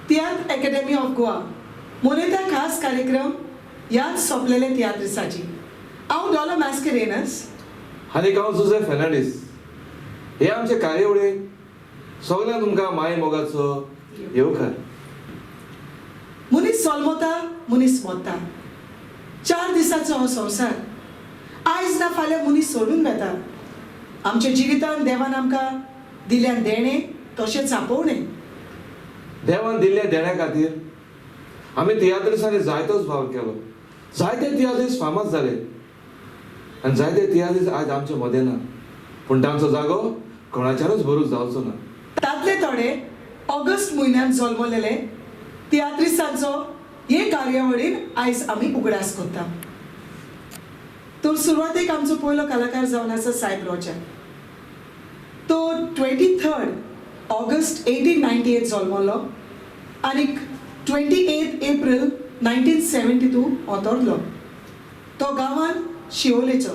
Tiatr academy of Goa मनयता खास कार्यक्रम ह्याच सोंपलेले तियात्र दिसाची. हांव डॉलो मॅस्करेनस आनी हांव जुझे फेर्नांडीस. हे आमचे कार्यावळीक सगळ्यांक तुमकां माय मोगाचो येवकार. मनीस जल्मता मनीस मरता. 4 दिसाचो हो संवसार. आयज ना फाल्यां मनीस सोडून वेता. आमच्या जिवितांत देवान आमकां दिल्ल्यान देणें तशेंच आपोवणें. देवान दिल्ल्या देण्या खातीर आमी तियात्रिसांनी जायतोच भाव केलो. जायते तियात्रीस फामाद जाले आनी जायते तियात्रीस आज आमचे मदें ना. पूण तांचो जागो कोणाच्यानूच भरूच जावचो ना. तातले थोडे ऑगस्ट म्हयन्यांत जल्मलेले तियात्रिसांचो हे कार्यावळीन आयज आमी उगडास करता. तर सुरवातेक आमचो पयलो कलाकार जावन आसा सायब रोजा. तो 23 ऑगस्ट 1898 जल्मलो आनीक 28 एप्रील 1972 ओतोरलो. तो गांवान शिवोलेचो.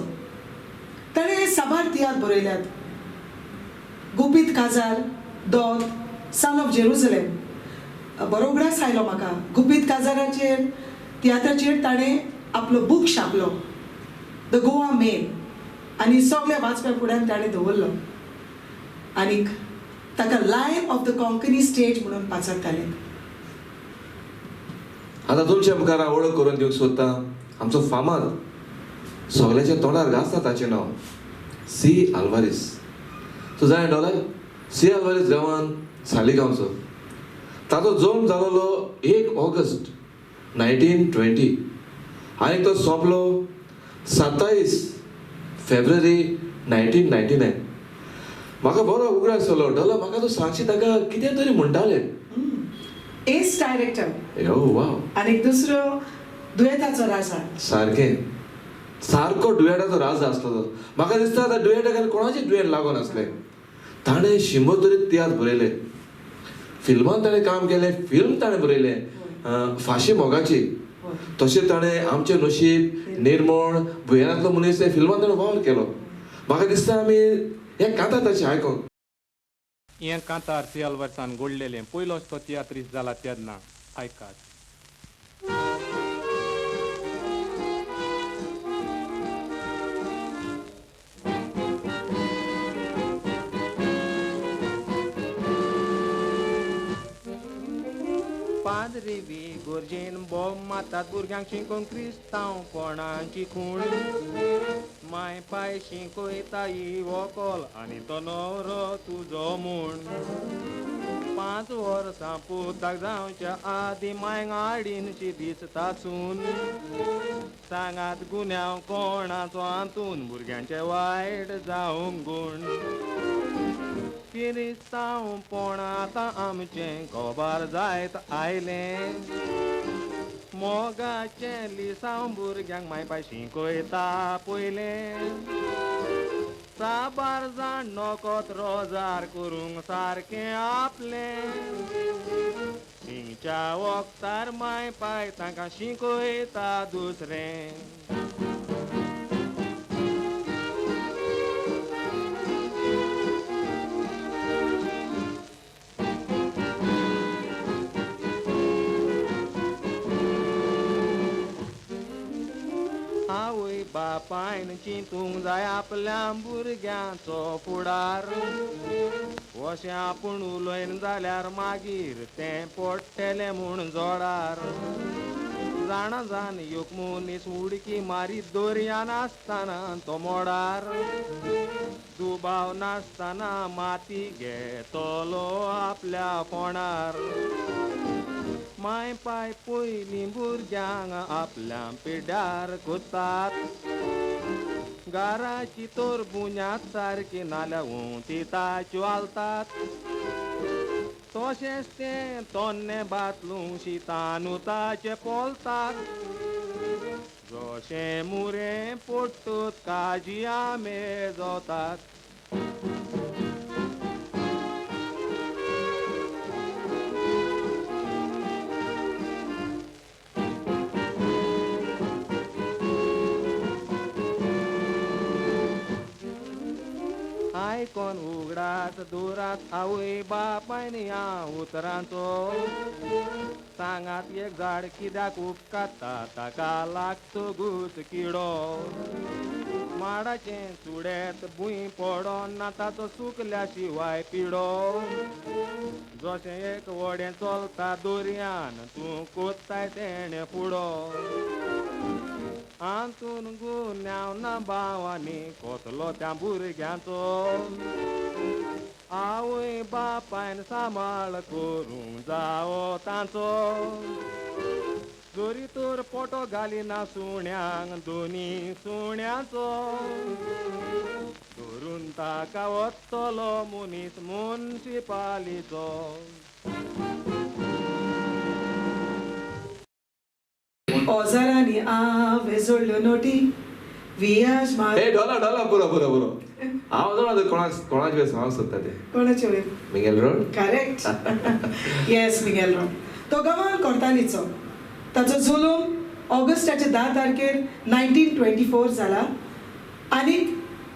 ताणें साबार तियात्र बरयल्यात. गुपीत काजार, दोग, सन ऑफ जेरुसलेम. बरो उगडास आयलो म्हाका. गुपीत काजाराचेर तियात्राचेर ताणें आपलो बूक छापलो, द गोवा मेल, आनी सगळ्या वाचप्या फुड्यान ताणें दवरलो. आनीक ताका lion of the Konkani stage म्हणून पाचारताले. आतां तुमच्या मुखार हांव वळख करून दिवंक सोदतां आमचो फामाद सगळ्याच्या तोंडार घासता ताचें नांव सी आल्वारीस. सो जाय डॉलर सी आल्वारीस गांवान सालिगांवचो. ताचो जल्म जालोलो 1 ऑगस्ट 1920 आनी तो सोंपलो 27 फेब्रुवारी 1999. म्हाका बरो उगडास आसलो. डॉलर म्हाका तूं सांगशी ताका कितें तरी म्हणटाले. As director. Oh wow. आनीक दुसरो दुयेताचो राजा. सारकें सारको डुएटाचो राज आसलो तो. म्हाका दिसता त्या डुएटाक कोणाचें डुएट लागोन आसलें. ताणें शिंबोतरीत तियात्र बरयले. फिल्मान ताणें काम केलें. फिल्म ताणें बरयलें फाशी मोगाची. तशें ताणें आमचें नशीब, निर्मळ, भुयारांतलो मनीस हे फिल्मान ताणें वावर केलो. म्हाका दिसता आमी हें कांता तशें आयकोंक. हें कांतार सी आल्वारसान घडलेलें पयलोच तो तियात्रीस जाला तेन्ना. आयकात. पाद्री बी गोरजेन बोब मातात भुरग्यांक शिंकोवन क्रिस्तांवपणाची खूण. माय पाय शिंकयता ही व्हंकल आनी तो न्हवरो तुजो म्हूण. 5 वर्सां पुताक जावच्या आदी मायक आडीनशी दिसता सून. सांगात गुन्यांव कोणाचो हातून भुरग्यांचे वायट जावंक गूण. किरिस्तांवपण आतां आमचें गोबार जायत आयलें. मोगाचें लिसांव भुरग्यांक मायपाय शिंकयता पयलें. साबार जाण नोकोत रोजार करूंक सारकें आपलें. शिंगच्या वखदार मायपाय तांकां शिंकयता दुसरें. आवय बापायन चिंतूंक जाय आपल्या भुरग्यांचो फुडार. अशें आपूण उलयन जाल्यार मागीर तें पडटलें म्हूण जोडार. जाणा जाण एक मनीस उडकी मारी दर्यान आसतना तो मोडार. दुबाव नासतना माती घेतलो आपल्या फोंडार. माय पाय पयलीं भुरग्यांक आपल्या पिड्यार कोतात. गाराची तोर बुन्यांत सारकी नाल्या उंती ताच्यो आलतात. तशेंच तें तोन्ने बातलूंक शितान ताचे पोलतात. जशें मुरें पडटत काजी आंबे जोतात. आयकोन उगडास दुरात आवय बापायनी हांव उतरांचो सांगात एक झाड कित्याक उपकाता ताका लागतो गूच किडो माडाचें सुडेत भुंय पडोन ना ताचो सुकल्या शिवाय पिडो जशें एक व्हडें चलता दोरयान तूं कोत्ताय तेणें फुडो आंतून गुन्यांव ना भावांनी कोसलो त्या भुरग्यांचो आवय बापायन सांबाळ करूंक जावो तांचो जोरी तर पोटो घालिना सुण्यांक दोनी सुण्यांचो धरून ताका वत्तलो मनीस मुन्सिपालिचो ओजारांनी वेजोळ्यो नोटी वियाज मार ए डॉला पुरो हांव जाणा कोणाचे वेळ सांगूंक सोदता ते कोणाचे वेळ Miguel road correct yes Miguel road तो गवान कोर्तालीचो ताचो जुलूम ऑगस्टाचे 10 तारखेर 1924 जाला आनी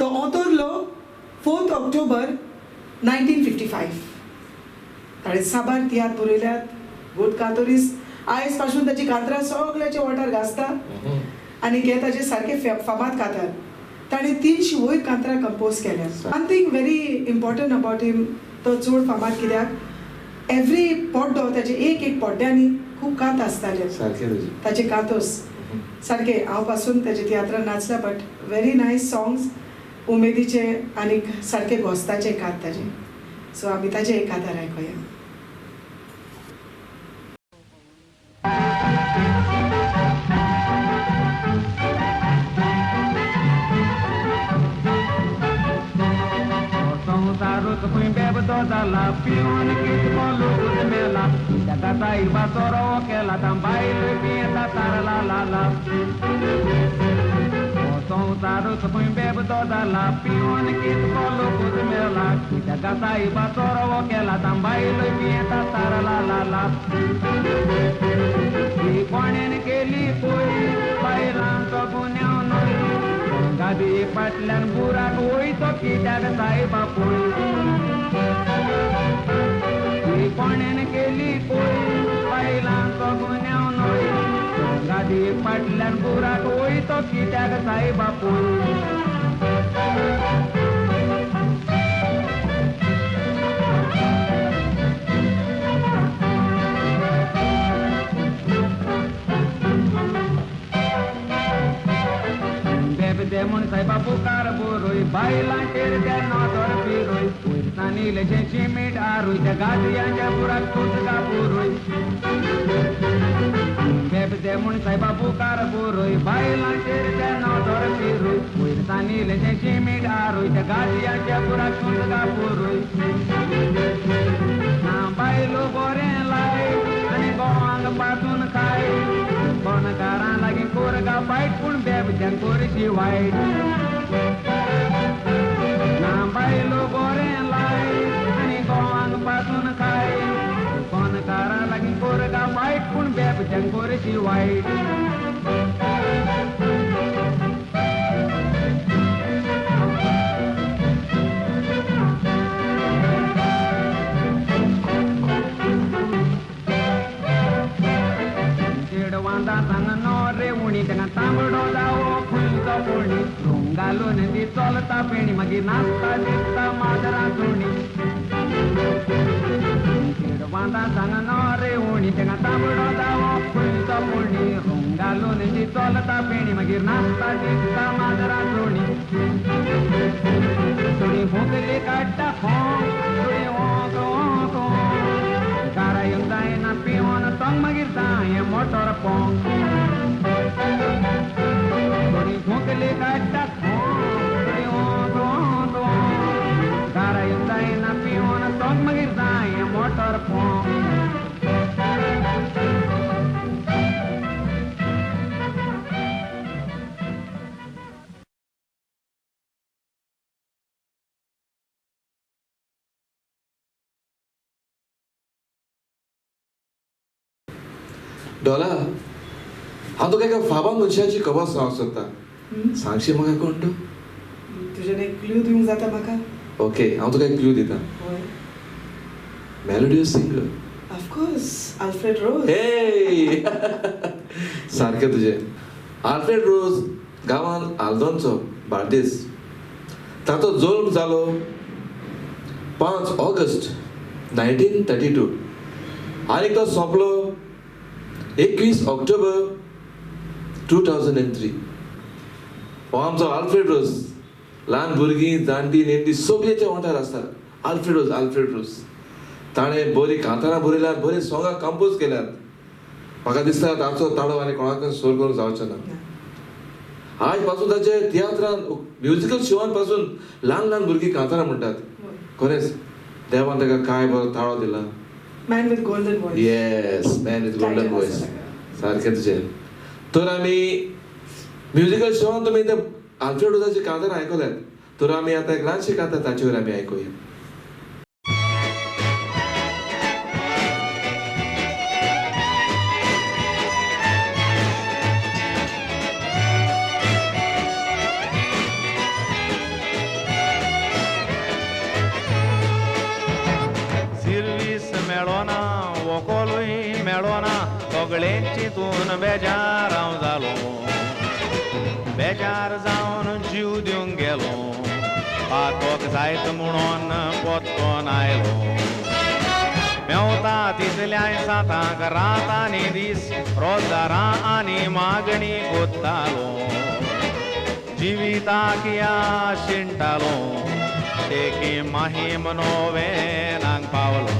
तो ओतोरलो 4 ऑक्टोबर 1955 ताणें साबार तियात्र बरयल्यात गोट कातोरीस आयज पासून ताची कातरां सगळ्याचे वाठार गाजता आनी हे ताचे सारके फामाद कातर ताणें 300 वयर कातरां कंपोज केल्यात one thing very important about him तो चड फामाद कित्याक एवरी पोड्डो ताचे एक पोड्ड्यांनी खूब कात आसताले ताचे कातोस सारके हांव पासून ताचे तियात्रान नाचला बट व्हेरी नायस सॉंग्स उमेदीचे आनी सारके घोस्ताचे कात ताचे सो आमी ताचे एक कातर आयकुया Dalla pione che ti voglio mela da tata il basoro che la tambaile pieta tara la la la son taro to poi bebe dalla pione che ti voglio mela da tata il basoro che la tambaile pieta tara la la la di pone che li poi bailan to bunyao no gadi patlan pura koi to ki daga sai bapoi कोणेन केली पोळी बायलांचो गुन्यांव नोळी गादी फाटल्यान बुराक वयतो कित्याक सायबा पोळी demon sai babu kar buroi bailan ter der no dor piroi uitani leje chimit arui de gadia ja burak tut ga buroi beb demon sai babu kar buroi bailan ter der no dor piroi uitani leje chimit arui de gadia ja burak tut ga buroi na bailo bore lai ani goang patun kai kon karan lagi kurga fight pun beb jang kurisi white na bailo bore lai ani goang patun kai kon karan lagi kurga fight pun beb jang kurisi white dengan tambudo lao punto purni rungalo nandi tolta peni magi nasta ditta madara turni kirwanda sanganore uni dengan tambudo lao punto purni rungalo nandi tolta peni magi nasta ditta madara turni turi hukli katta hon turi ogo cara yung dai na pion tong magir dai motor pong Mukli katta khoi do cara yung dai na pion tong magir dai motor pong डॉला हांव तुका एका फामाद मनशाची खबर सांगूंक सोदता सांगशी म्हाका कोण तूं तुजें एक क्लू दिवंक जाता म्हाका ओके हांव तुका एक क्लू दिता हय मेलोडियस सिंगर ऑफकोर्स आल्फ्रेड रोज हे सारकें तुजें आल्फ्रेड रोज गांवांत आल्दोनचो बार्देस ताचो जल्म जालो 5 ऑगस्ट 1932 आनी तो सोंपलो 21 ऑक्टोबर 2003 हो आमचो आल्फ्रेड रोज ल्हान भुरगीं जाणटी नेणटी सगळेचे वाठार आसतात आल्फ्रेड रोज ताणें बरी कांतारां बरयल्यात बरी सोंगां कंपोज केल्यात म्हाका दिसता ताचो ताळो आनी कोणाकय सोर करूंक जावचो ना आज पासून ताचे तियात्रान म्युजिकल शोवान पासून ल्हान भुरगीं कांतारां म्हणटात खरेंच देवान ताका काय बरो ताळो दिला man with golden voice yes man with golden voice सारकें तुजें तर आमी म्युजिकल शोवान तुमी ते आल्फ्रेड रोजाची कांतारां आयकल्यात तर आमी आतां एक ल्हानशी कांतार ताचे वयर आमी आयकुया सिर्वीस मेळोना वोकोलूय मेळोना सगळेंची तून बेजार हांव जालो बेजार जावन जीव दिवंक गेलो पातोक जायत म्हणून पोत्तोन आयलो मेवता तितल्याय सातांक रात आनी दीस रोजगारां आनी मागणी कोत्तालो जिविताक या शिंटालो तेकी माहीम नोवेनांक पावलो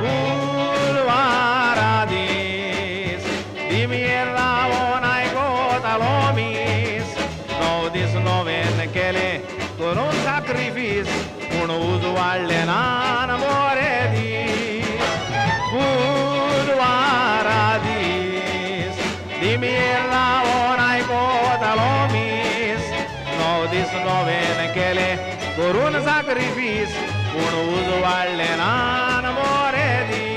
गुरवारा दीस दिमेर रावोन आयकोतालो मीस 9 दीस नोवेन केले करून सॅक्रिफीस पूण उजवाडले ना बरे दीस गुरवारा दीस दिमेर रावोन आयकोतालो मीस 9 दीस नोवेन केले करून सॅक्रिफीस पूण उजवाडले ना बरे दीस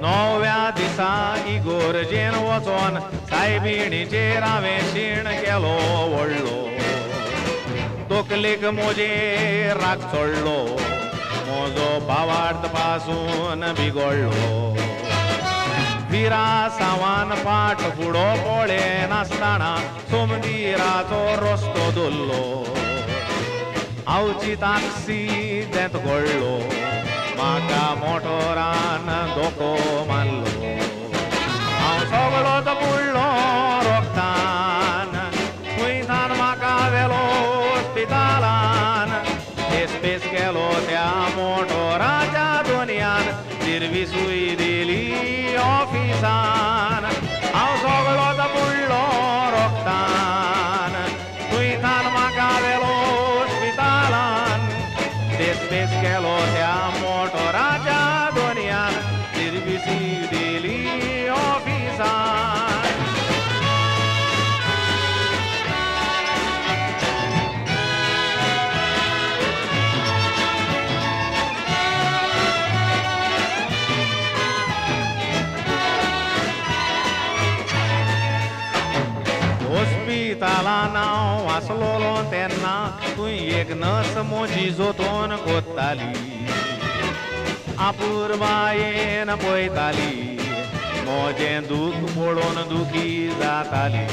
नव्या दिसा इगोरजेन वचोन सायबिणीचेर हांवें शीण केलो व्हडलो तकलेक म्हजे राग चडलो म्हजो भावार्थ पासून बिगडलो विरासावान फाट फुडो पळे नासतना सोमदिराचो रस्तो धरलो हांवची एक्सिडेंट घडलो म्हाका मोटोरान धोको मारलो हांव सगळोच बुडलो रोगतान थंयसान म्हाका व्हेलो हॉस्पिटलान पेस केलो त्या मोटोराच्या दोनयान सर्विसूय दिली ऑफिसान हांव सगळोच बुडलो रोगतान थंयसान म्हाका व्हेलो हॉस्पिटलान पेस केलो त्या मोटोराच्या दोनयान सर्विसूय दिली ऑफिसान हॉस्पिटलान हांव आसलोलो तेन्ना थंय एक नर्स म्हजी जोतोन कोत्ताली आपुरबायेन पळयताली म्हजें दूख पळोवन दुखी जाताली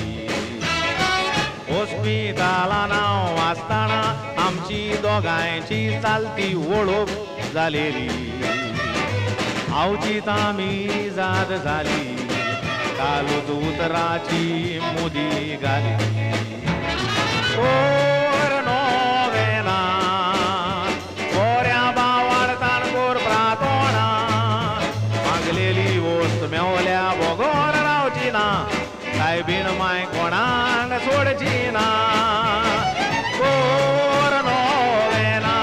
हॉस्पिटलान हांव आसतना आमची दोगांयची चालती वळख जालेली हांवची तामी जाद जाली कालूच उतराची मुदी घाली कोर नोवेना कोऱ्या बावार्थान कोर प्रार्थना मागलेली वस्त मेवल्या बोगोर रावची ना सायबीण माय कोणाक सोडची ना कोर नोवेना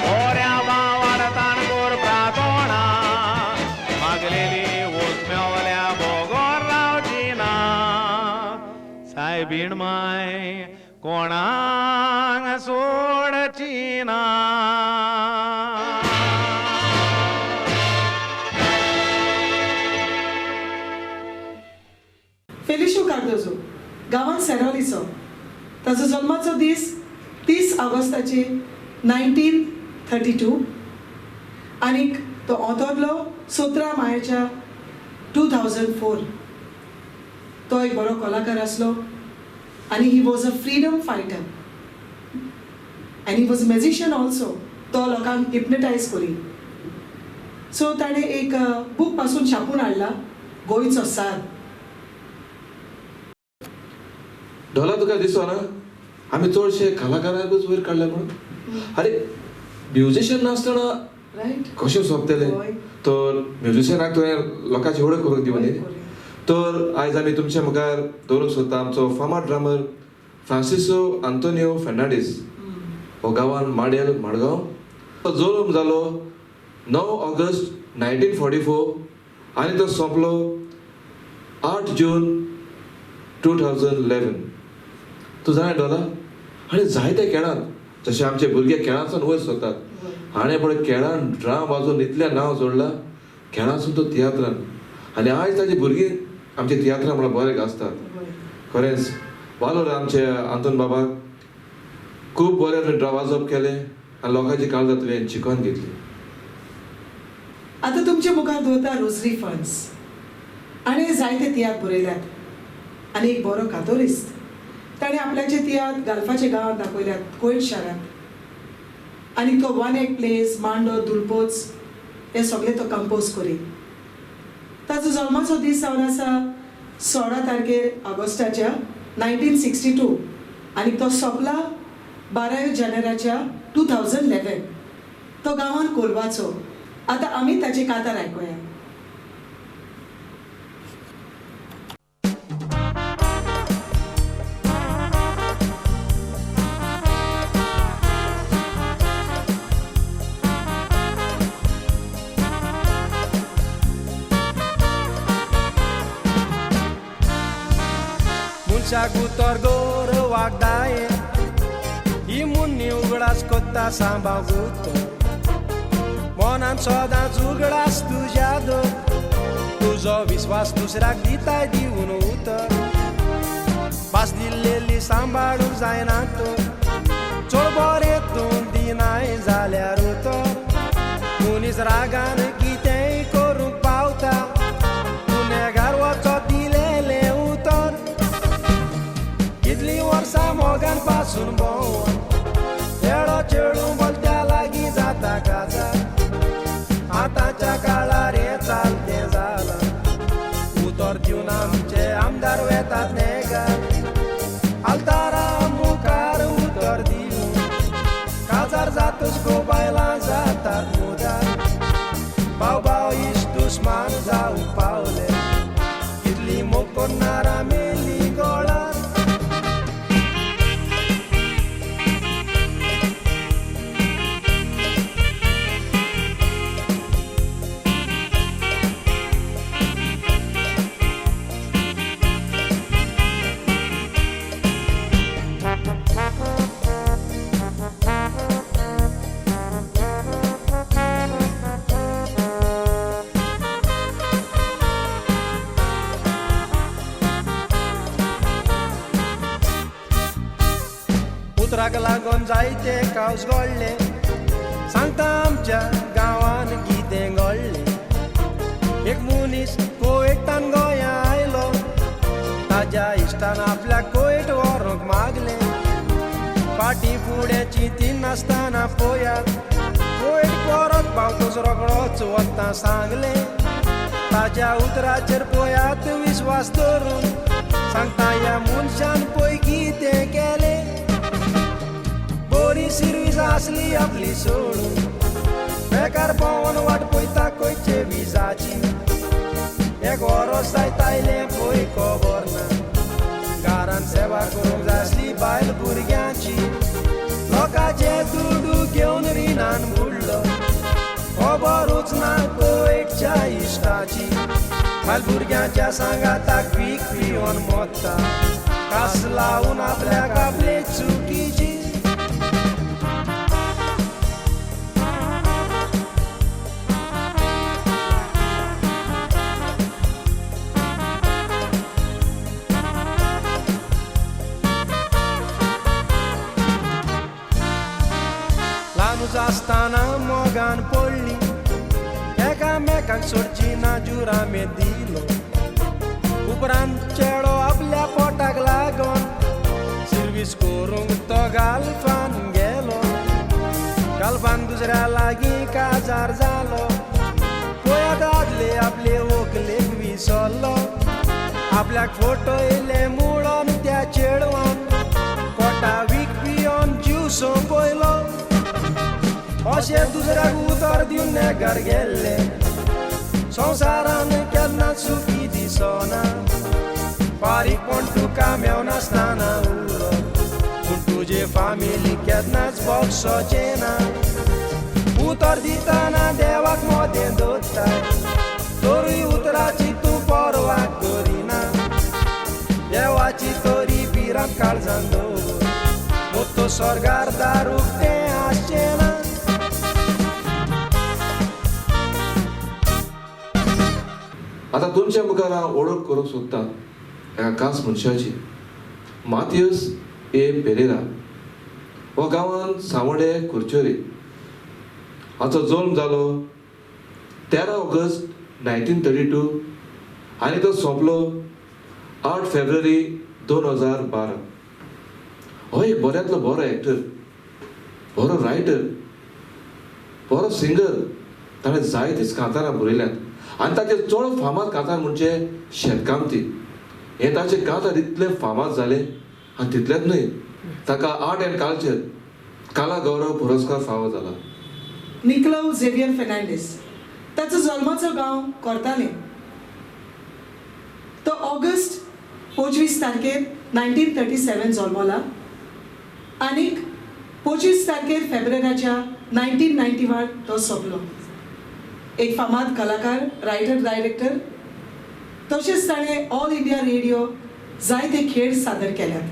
कोऱ्या बावार्थान कोर प्रार्थना मागलेली वस्त मेवल्या बोगोर रावची ना सायबीण माय कोणाक सोडची ना फेलिशो कार्दोजो गांवांत सेरोलीचो ताचो जल्माचो दीस 30 ऑगस्टाचे 1932 आनीक तो ऑथोरलो 17 मायाच्या 2004. तो एक बरो कलाकार आसलो आनी he was a freedom fighter आनी he was a musician also. तो लोकांक हिप्नटायज करी. सो ताणें एक बूक पासून छापून हाडला, गोंयचो सार. ढोला तुका दिसो ना आमी चडशे कलाकाराकूच वयर काडले म्हणून. अरे म्युझिशियन नासतना रायट कशें सोंपतले. हय. तर म्युझिशियनाक तुवें लोकांची वळख करूंक दिवं न्ही. तर आयज आमी तुमच्या मुखार दवरूंक सोदता आमचो फामाद ड्रामर फ्रांसिसो आंतोनियो फेर्नांडीस. हो गांवान माडेल मडगांव. तो जल्म जालो 9 ऑगस्ट 1944 आनी तो सोंपलो 8 जून 2011. तूं जाणा डॉला आनी जायते खेळांत जशे आमचे भुरगे खेळांतसून वयर सरतात. हाणें पळय खेळान ड्राम वाजोवन इतलें नांव जोडलां. खेळांतसून तो तियात्रान आनी आयज ताची भुरगीं आमचे तियात्रा म्हणून बरें गाजतात. खरेंच वालोर आमचे आंतोन बाबाक खूब बरें वाजप केलें आनी लोकांची काळजां तुवें जिखोवन घेतली. आतां तुमच्या मुखार दवरता रोजरी फंड्स. आनी जायते तियात्र बरयल्यात आनी एक बरो कातोरिस्त. ताणें आपल्याचे तियात्र गाल्फाचे गांवांत दाखयल्यात, कोयट शारांत. आनी तो वन एक्ट प्लेस, मांडो, दुलपोच हे सगळे तो कंपोज करी. ताचो जल्माचो दीस जावन आसा 16 तारखेर ऑगस्टाच्या 1962 आनी तो सोंपला 12 जानेराच्या 2011. तो गांवांत कोलवाचो. आतां आमी ताचे कातार आयकुया. मनशाक उतर गौरवाक दाये ही मुन्नी उगडास कोत्ता सांबाळ उतर मनान सदांच उगडास तुज्या दर तुजो विश्वास दुसऱ्याक दिताय दिवन उतर पास दिल्लेली सांबाळूंक जायना तर चड बरें तूं दिनाय जाल्यार उतर मनीस रागान कितेंय करूंक पावता गुन्हेगार वचत दिलेलें उतर कितलीं वर्सां मोगान पासून भोंवन खेळो चेडूं बोलत्या लागीं जाता काजार आतांच्या काळार हें चालतें जालां उतर दिवन आमचे आमदार वेतात नेगार आल्तारा मुखार उतर दिवन काजार जातच गो बायलां जातात मुदार भाव भाव इश्ट दुस्मान जावंक पावले कितलीं मोग करनारा मेली गोळार उतराक लागून जायते कावस घडले सांगता आमच्या गांवान कितें घडलें एक मनीस कोयटान गोंया आयलो ताज्या इश्टान आपल्याक कोयट व्हरूंक मागलें फाटीं फुडें चिंती नासतना पळयात कोयट परत पावतच रोखडोच वता सांगलें ताज्या उतराचेर पळयात विश्वास धरून सांगता ह्या मनशान पळय कितें केलें बरी सिरवीज आसली आपली सोडून बेकार पवन वाट पळयता खंयचे विजाची एक वरोस जायत आयलें पळय खबर ना घरान सेवा करूंक जाय आसली बायल भुरग्यांची लोकांचे दुडू घेवन रिणान बुडलो खबरूच ना कोयटच्या इश्टाची बायल भुरग्यांच्या सांगाताक वीक पिवन मोत्ता कास लावून आपल्याक आपले चुकीची ल्हानूच आसतना मोगान पडली एकामेकांक सोडची ना जुरामे दिलो उपरांत चेडो आपल्या पोटाक लागून सर्वीस करूंक तो गालफान गेलो गालफान दुसऱ्या लागीं काजार जालो पळयत आदले आपले व्हंकलेक विसरलो आपल्याक फोटो येयले मुळोन त्या चेडवान पोटा वीक पियोन जीव सोंपयलो अशें दुसऱ्याक उतर दिवन नेकार गेल्ले संवसारान केन्ना सुखी दिसना बारीकपण तुका मेवनासतना उरो पूण तुजे फामिली केन्नाच बक्षोचें ना उतर दितना देवाक मोदें दवरताय तोरूय उतराची तूं परवा करिना देवाची तोरी बिराम काळजान दवर मोतो स्वर्गार दारूक तें आसचें ना आता तुमच्या मुखार हांव वळख करूंक सोदतां एका खास मनशाची माथियस ए पेरेरा हो गांवांत सावंडे कुर्चोरी हाचो जल्म जालो 13 ऑगस्ट 1932 आनी तो सोंपलो 8 फेब्रुवारी 2012 हो एक बऱ्यांतलो बरो एक्टर बरो रायटर बरो सिंगर ताणें जायतींच कांतारां बरयल्यांत आनी ताचे चड फामाद कांतार म्हणजे शेतकामती हे ताचे कांतार इतले फामाद जाले आनी तितलेंच न्हय ताका आर्ट एंड कल्चर कला गौरव पुरस्कार फावो जाला निकलो झेवियर फेर्नांडीस ताचो जल्माचो गांव कोर्ताले तो ऑगस्ट 25 तारखेर 1937 जल्मला आनीक 25 तारखेर फेब्रुवारीच्या 1991 तो सोंपलो एक फामाद कलाकार रायटर डायरेक्टर तशेंच ताणें ऑल इंडिया रेडिओ जायते खेळ सादर केल्यात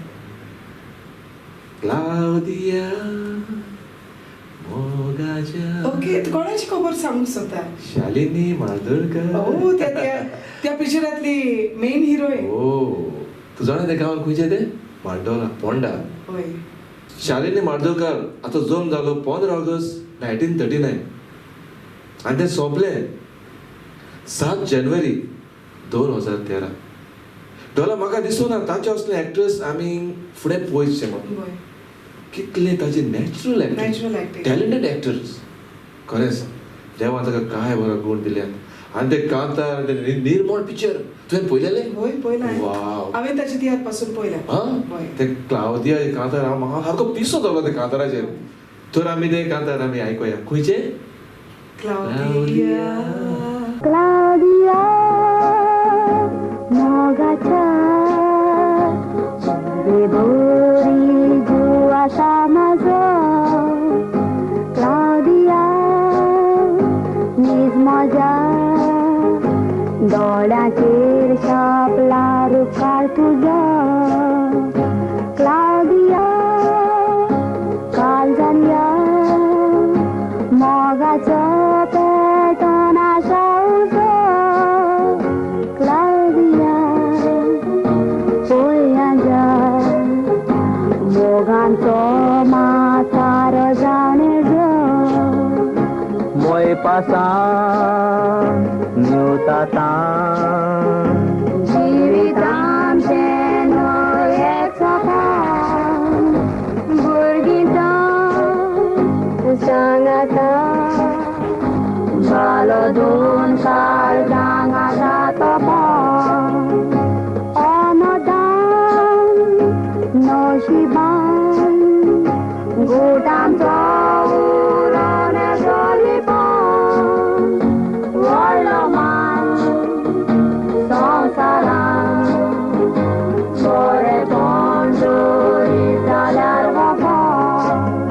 क्लाउदिया मोगाच्या ओके कोणाची खबर सांगूंक सोदता शालिनी मार्दोळकर ओ त्या पिक्चरांतली मेन हिरोईन ओ तू जाणा ते गांवांत खंयचे ते मांडोला पोंडा होय शालिनी मार्दोळकर हाचो जल्म जालो 15 ऑगस्ट 1939 आनी तें सोंपलें 7 जानेवारी 2013 दोला म्हाका दिसूना ताचे असले एक्ट्रेस आमी फुडें पळयचे म्हणून होय कितले ताचे natural Natural actor acting. Talented actors खरेंच देवा ताका काय बरो गुण दिल्यात आनी ते कांतार ते निर्मळ पिक्चर तुवें पळयलेलें होय पळयला वाव हांवें ताचे तियात्र पासून पळयला हा होय ते क्लाउदिया हे कांतार हांव म्हाका सारको पिसो जालो ते कांताराचेर तर आमी ते कांतार आमी आयकुया खंयचे Claudia Claudia, mogacha, bebori jua samazo. Claudia, nis moja, doळ्याचेर शापला रुखार तुझा. Claudia, काळजान या मोगाचो पेटोन आशाउजो. Claudia, पळया जा मोगांचो माथार जाणे जो. Moi passar meu tatã. जिवितांचें न्हय एक सोपान भुरगींचां सांगाता बालो 2 काळजांक जातो पान अनदान नशिबान गोठांचो उरोन जोलिपान व्हडलो मान संवसारान बरेपण जोरी जाल्यार वफान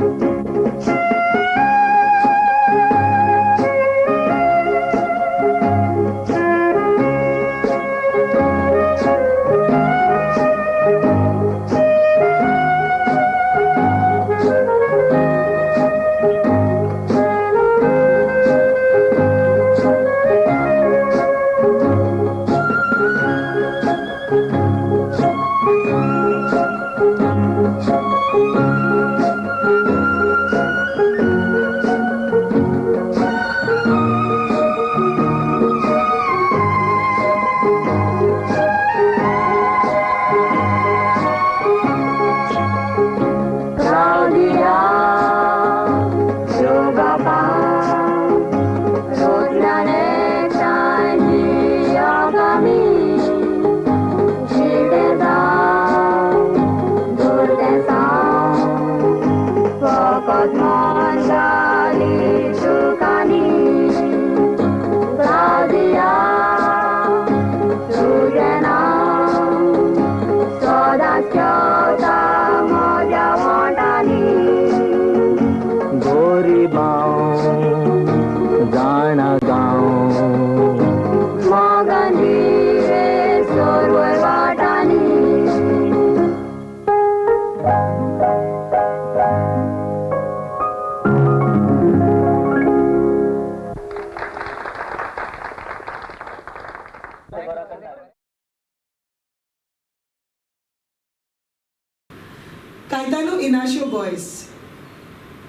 कायतानो इनाशियो बॉयस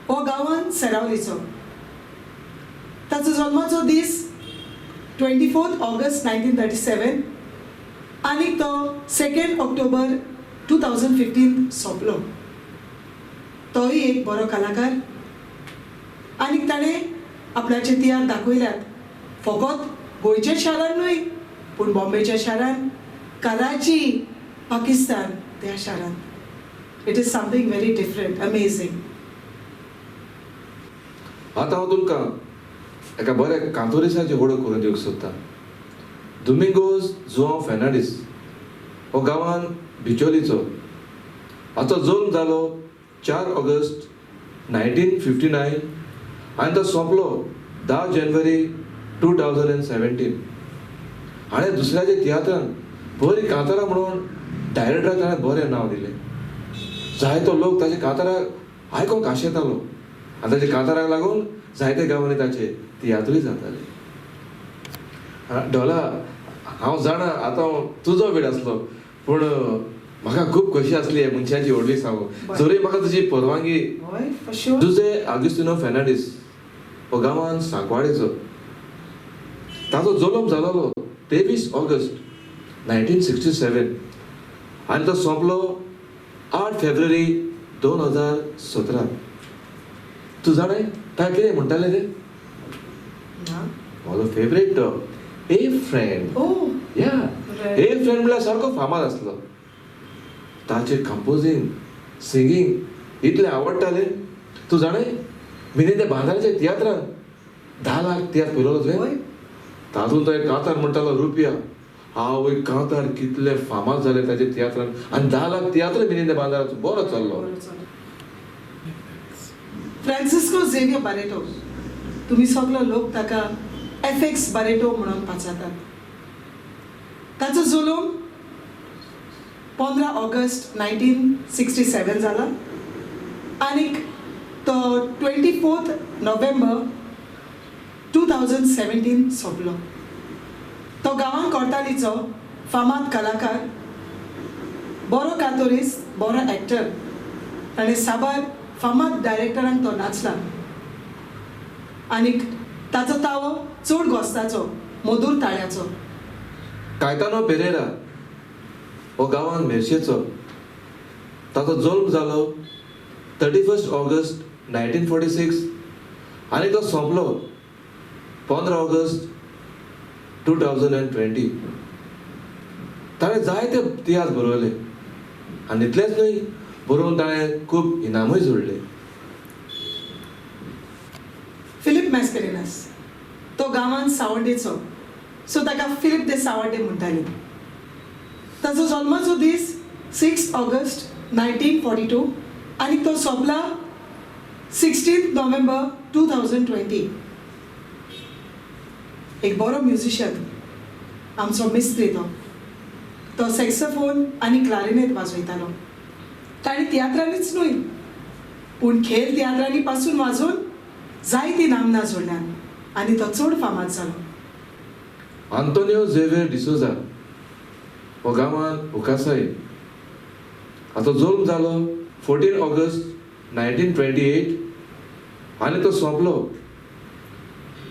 हो गांवांत सेरावलीचो. ताचो जल्माचो दीस 24 ऑगस्ट 1937 आनी तो 2 ऑक्टोबर 2015 सोंपलो. तोय एक बरो कलाकार आनी ताणें आपल्याचे तियात्र दाखयल्यात फकत गोंयच्या शारांत न्हय पूण बॉम्बेच्या शारांत, कराची, पाकिस्तान त्या शारांत. It is something very different, amazing. आतां हांव तुमकां एका बऱ्या कांतोरिसाची वळख करून दिवंक सोदतां. दोमिंगोज जुआंव फेर्नांडीस हो गांवांत बिचोलीचो. हाचो जल्म जालो 4 ऑगस्ट 1959 आनी तो सोंपलो 10 जानेवारी 2017. हाणें दुसऱ्याच्या तियात्रांत बरी कांतारां म्हणून डायरेक्टराक ताणें बरें नांव दिलें. जायतो लोक ताचे कांताराक आयकोंक आशेतालो आनी ताच्या कांताराक लागून जायते गांवांनी ताचे तियात्रूय जाताले. डॉला, हांव जाणा आतां तुजो वेळ आसलो पूण म्हाका खूब खोशी आसली हे मनशाची व्हडली सांगूं. जरी म्हाका तुजी परवानगी. हय, फॉर शुअर. जुझे आगुस्तिनो फेर्नांडीस हो गांवांत सांकवाडेचो. ताचो जल्म जालोलो 23 ऑगस्ट 1967 आनी तो सोंपलो 8 फेब्रुवारी 2017. तूं जाणाय ताका कितें म्हणटाले ते? ना? म्हाजो फेवरेट तो ए फ्रेंड. ओह, या Right. ए फ्रेंड म्हळ्यार सारको फामाद आसलो. ताचे कंपोजींग, सिंगींग इतले आवडटाले. तूं जाणाय मिनेंदे बांदाराच्या तियात्रांत 10 लाख तियात्र पळयलो तुवें? हय. तातूंत तो एक कांतार म्हणटालो रुपया. हांव एक कांतार कितले फामाद जाले ताच्या तियात्रांत आनी 10 लाख तियात्र मिनेंदे बांदाराचो बरो चल्लो. फ्रांसिस्को झेवियर बारेटो, तुम्ही सगळो लोक ताका FX बारेटो म्हणून पाचातात. ताचो जल्म 15 ऑगस्ट 1967 जाला आनीक तो 24 नोव्हेंबर 2017 सोंपलो. तो गांवांत कोर्तालीचो फामाद कलाकार, बरो कांतोरीस, बरो एक्टर आनी साबार फामाद डायरेक्टरांक तो नाचला. आनीक ताचो तावो चड गोस्ताचो, मधुर ताळ्याचो. कायतानो पेरेरा हो गांवांत मेर्शेचो. ताचो जल्म जालो 31 ऑगस्ट 1946 आनी तो सोंपलो 15 ऑगस्ट 2020. ताणें जायते तियात्र बरोवले आनी इतलेंच न्हय, बरोवन ताणें खूब इनामूय जोडले. फिलिप मॅस्करिनास तो गांवांत सावड्डेचो, सो ताका फिलिप दे सावड्डे म्हणटाली. ताचो जल्माचो दीस 6 ऑगस्ट 1942 आनी तो सोंपला 16 नोव्हेंबर 2020. एक बरो म्युझिशियन, आमचो मिस्त्री तो सॅक्सोफोन आनी क्लारिनेट वाजयतालो. ताणें तियात्रांनीच न्हय पूण खेळ तियात्रांनी पासून वाजोवन जायतीं नामनां जोडल्यात आनी तो चड फामाद जालो. आंतोनियो झेवियर डिसोजा हो गांवांत उकासाय. हाचो जल्म जालो 14 ऑगस्ट 1928 आनी तो सोंपलो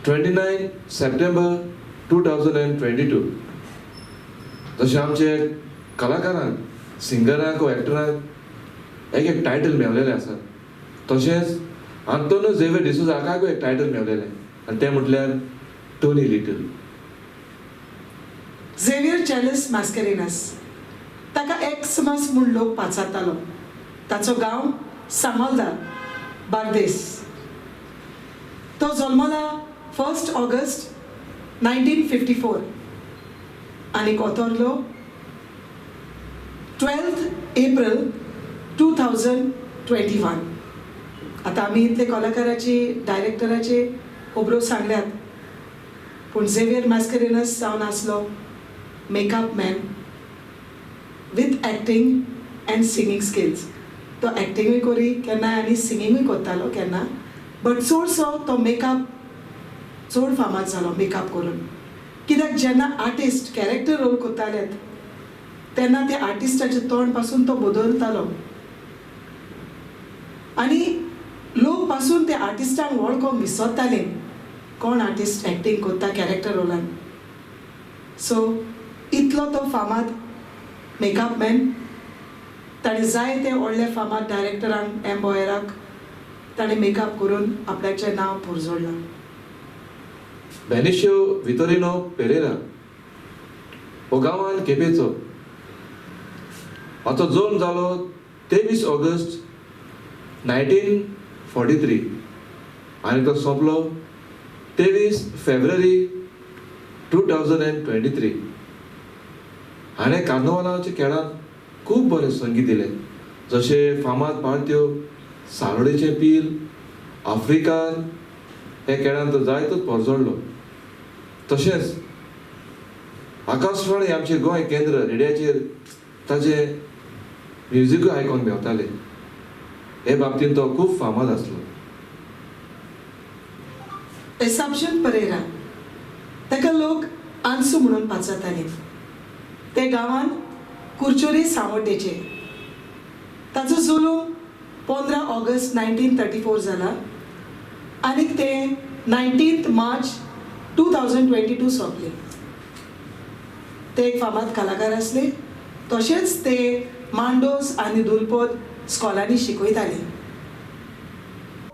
29 सप्टेंबर 2022. जशें आमचे कलाकारांक, सिंगरांक वा एक्टरांक एक टायटल मेळलेलें आसा, तशेंच आंतोनियो झेवियर डिसोजाकाय एक टायटल मेळलेलें आनी तें म्हटल्यार टोनी लिटल. झेवियर चॅलिस मॅस्करिनास ताका एक्समस म्हूण लोक पाचारतालो. ताचो गांव सामोलदार, बार्देस. तो जल्मला 1 ऑगस्ट 1954 आनी कोतोरलो 12 एप्रिल 2021. आतां आमी इतले कलाकाराची, डायरेक्टराचे खबरो सांगल्यात पूण झेवियर मॅस्करिनास जावन आसलो makeup man with acting end singing skills. तो एक्टिंगूय करी केन्ना आनी सिंगींगूय करतालो केन्ना, बट चडसो तो मेकअप चड फामाद जालो मेकअप करून. कित्याक जेन्ना आर्टिस्ट कॅरेक्टर रोल करताले तेन्ना त्या आर्टिस्टाचे तोंड पासून तो बदलतालो आनी लोक पासून ते आर्टिस्टांक वळखोंक विसरताले कोण आर्टिस्ट एक्टींग करता कॅरेक्टर रोलान. सो इतलो तो फामाद मेकअप मॅन. ताणें जायते व्हडले फामाद डायरेक्टरांक एम्बॉयराक ताणें मेकअप करून आपल्याचें नांव पुरजोडलां. बेनिशियो वितोरिनो पेरेरा हो गांवांत केपेंचो. हाचो जल्म जालो 23 ऑगस्ट 1943 आनी तो सोंपलो 23 फेब्रुवारी 2023. हाणें कार्नवालाच्या खेळांत खूब बरें संगीत दिलें, जशें फामाद पार्ट्यो सालोडेचें पील, आफ्रिकान हे खेळांत तो जायतोच परजोडलो. तशेंच आकाशवाणी आमचें गोंय केंद्र रेडियाचेर ताचें म्युजिकूय आयकोंक मेवतालें. हे बाबतींत तो खूब फामाद आसलो. एसाप्शन परेरा ताका लोक आन्सू म्हणून पाचाताले. ते गांवांत कुर्चोरी सावड्डेचे. ताचो जल्म 15 ऑगस्ट 1934 जाला आनी ते 19 मार्च 2022 सोंपले. ते एक फामाद कलाकार आसले. तशेंच ते मांडोस आनी दुलपोद स्कॉलांनी शिकयताले.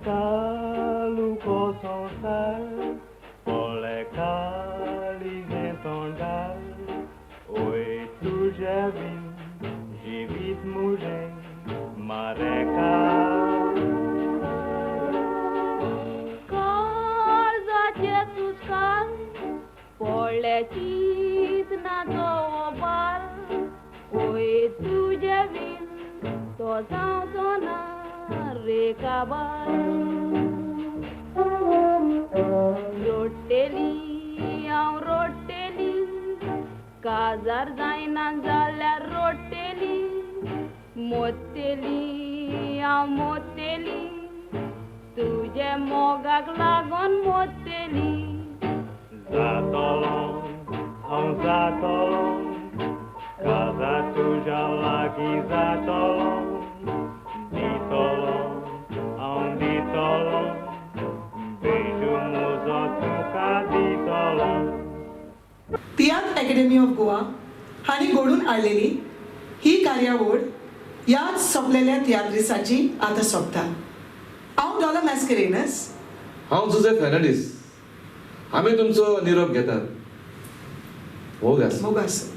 Caluco sontar, ole calis entondar, oi tu já vit mulher, mareca. Corza Jesus car, polecit na dobar, oi tuja vin, to sautona recabar. रोटेली काजार जायना जाल्यार रोटेली मोतेली हांव मोतेली तुजे मोगाक लागून मोतेली. Zatolą, on zatolą, kaza tuja lagi zatolą, ditolą, on ditolą, beijo muzo tuka ditolą. Tiatr academy of Goa हांणी घडोवन हाडलेली ही कार्यावळ ह्याच सोंपलेल्या तियात्रिसाची आतां सोंपता. हांव डॉला मॅस्करेनस. हांव जुझे फेर्नांडीस. आमी तुमचो निरोप घेतात. मोग आसूं. मोग आसूं.